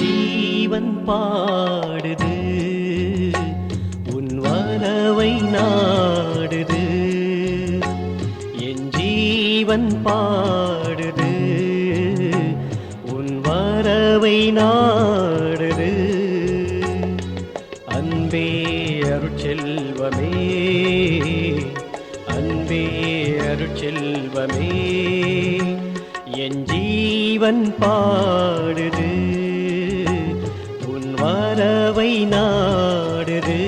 ஜீவன் பாடுது உன் வரவை நாடுது. என் ஜீவன் பாடுது உன் வரவை நாடுது. அன்பே அருட்செல்வமே, அன்பே அருட்செல்வமே, என் ஜீவன் பாடுது உன் வரவை நாடுது.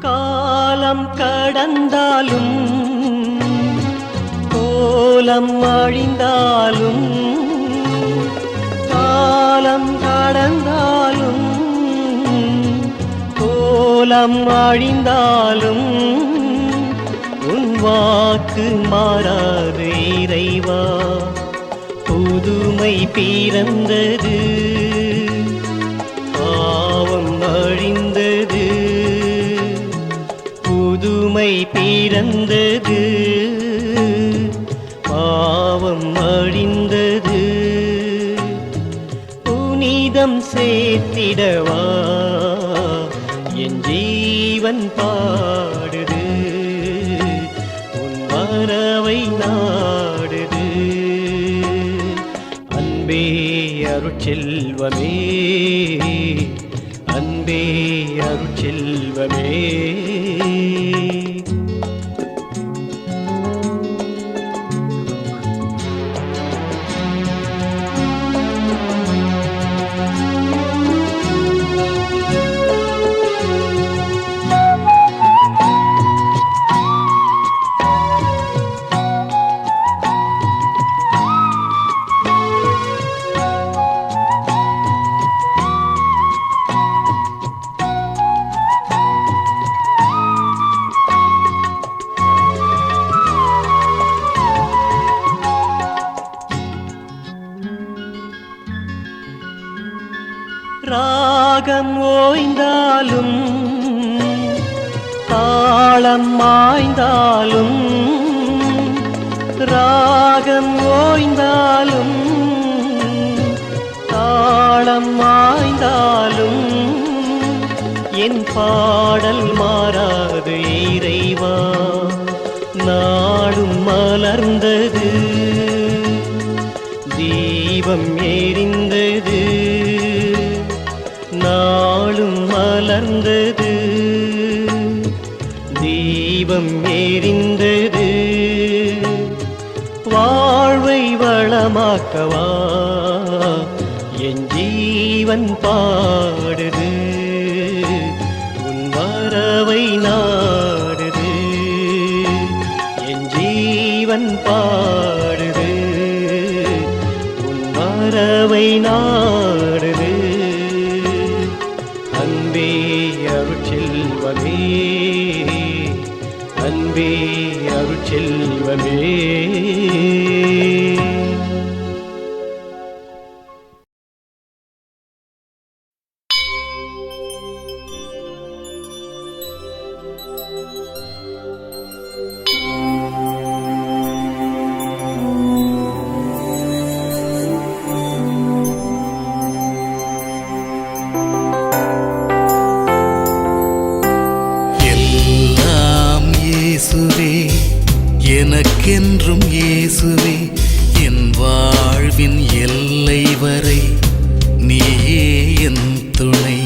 காலம் கடந்தாலும் கோலம் அழிந்தாலும், காலம் கடந்தாலும் கோலம் அழிந்தாலும், உன் வாக்கு மாறாது இறைவா. புதுமை பிறந்தது, பாவம் அழிந்தது, புதுமை பிறந்தது, பாவம் அழிந்தது. புனிதம் சேர்த்திடவா என் ஜீவன் பாடுது உன் வரவை நாடுது. அன்பே அருட்செல்வமே, அன்பே அருட்செல்வமே. ராகம் ஓய்ந்தாலும் தாளம் மாய்ந்தாலும், ராகம் ஓய்ந்தாலும் தாளம் மாய்ந்தாலும், என் பாடல் மாறாது இறைவா. நாளும் மலர்ந்தது, தீபம் எரிந்தது, நாளும் மலர்ந்தது, தீபம் எரிந்தது. வாழ்வை வளமாக்கவா என் ஜீவன் பாடுது உன் வரவை நாடுது. என் ஜீவன் பாடுது உன் வரவை நாடுது. அன்பே அருட்செல்வமே, அன்பே அருட்செல்வமே. எனக்கென்றும் இயேசுவே, என் வாழ்வின் எல்லை வரை நீயே என் துணை.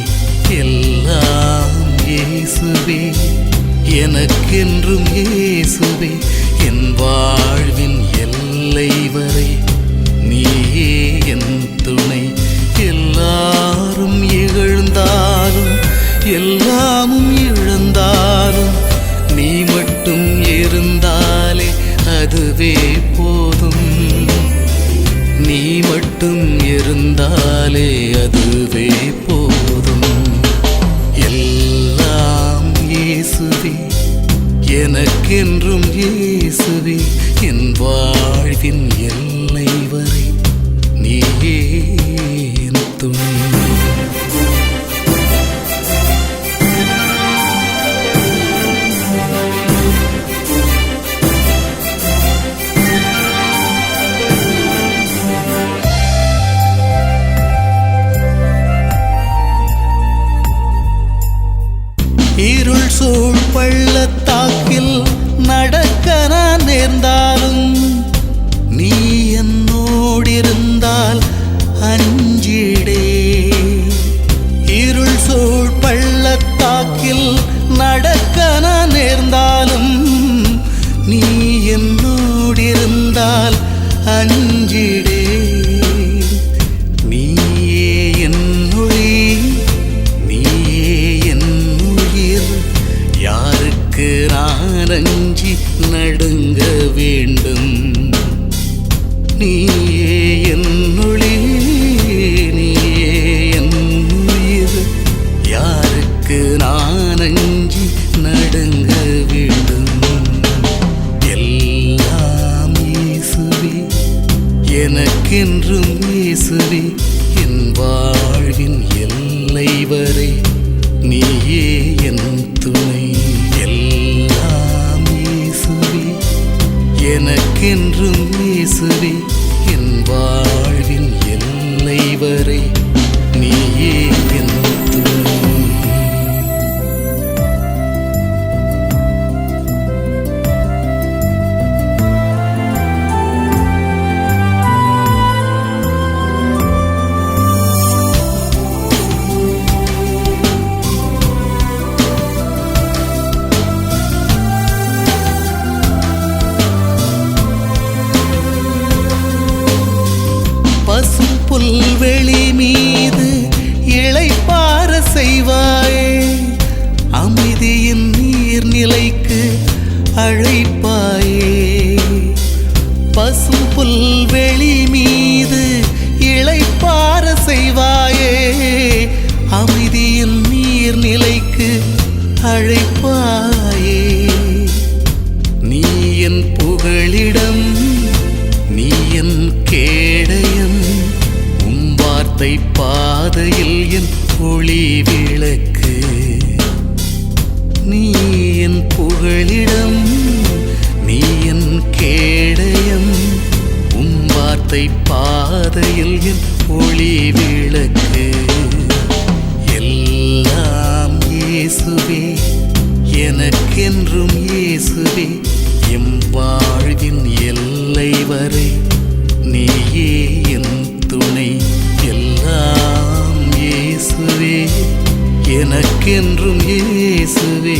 எல்லாம் இயேசுவே, எனக்கென்றும் இயேசுவே, என் வாழ்வின் எல்லை வரை நீயே என் துணை. எல்லாரும் இகழ்ந்தாலும் எல்லாமும் இழந்தாலும் எனக்கென்றும் இயேசுவே என் வாழ்வின் எல்லை வரை நீயே என் துணை. இருள் சூழ் பள்ளத்தாக்கில் நடக்க நான் நேர்ந்தாலும் நீ என்னோடிருந்தால் அஞ்சிடே. இருள் சூழ் பள்ளத்தாக்கில் நடக்க நான் நேர்ந்தாலும் நீ என்னோடிருந்தால் அஞ்சிடே. நீயே என் ஒளி, நீயே என் உயிர், யாருக்கு நான் அஞ்சி நடுங்க வேண்டும். நீயே என் ஒளி, நீயே என் உயிர், யாருக்கு நான் அஞ்சி நடுங்க வேண்டும். எல்லாம் இயேசுவே, எனக்கென்றும் இயேசுவே என் வாழ்வின் எல்லை வரை நீயே என் துணை. எல்லாம் இயேசுவே, எனக்கென்றும் இயேசுவே என் வாழ்வின் எல்லை வரை நீயே என் துணை. பசும் புல்வெளி மீது இளைப்பாற செய்வாயே, அமைதியின் நீர்நிலைக்கு அழைப்பாயே. பசும் புல்வெளி மீது இளைப்பாற செய்வாயே, அமைதியின் நீர்நிலைக்கு அழைப்பாயே. நீ என் புகழிடம், நீ என் கேடயம், உம் வார்த்தை பாதையில் என் ஒளி விளக்கு. நீ என் புகழிடம், நீ என் கேடயம், உம் வார்த்தை பாதையில் என் ஒளி விளக்கு. எல்லாம் இயேசுவே, எனக்கென்றும் இயேசுவே எம் வாழ்வின் எல்லை வரை நீயே என் துணை. எல்லாம் இயேசுவே, எனக்கென்றும் இயேசுவே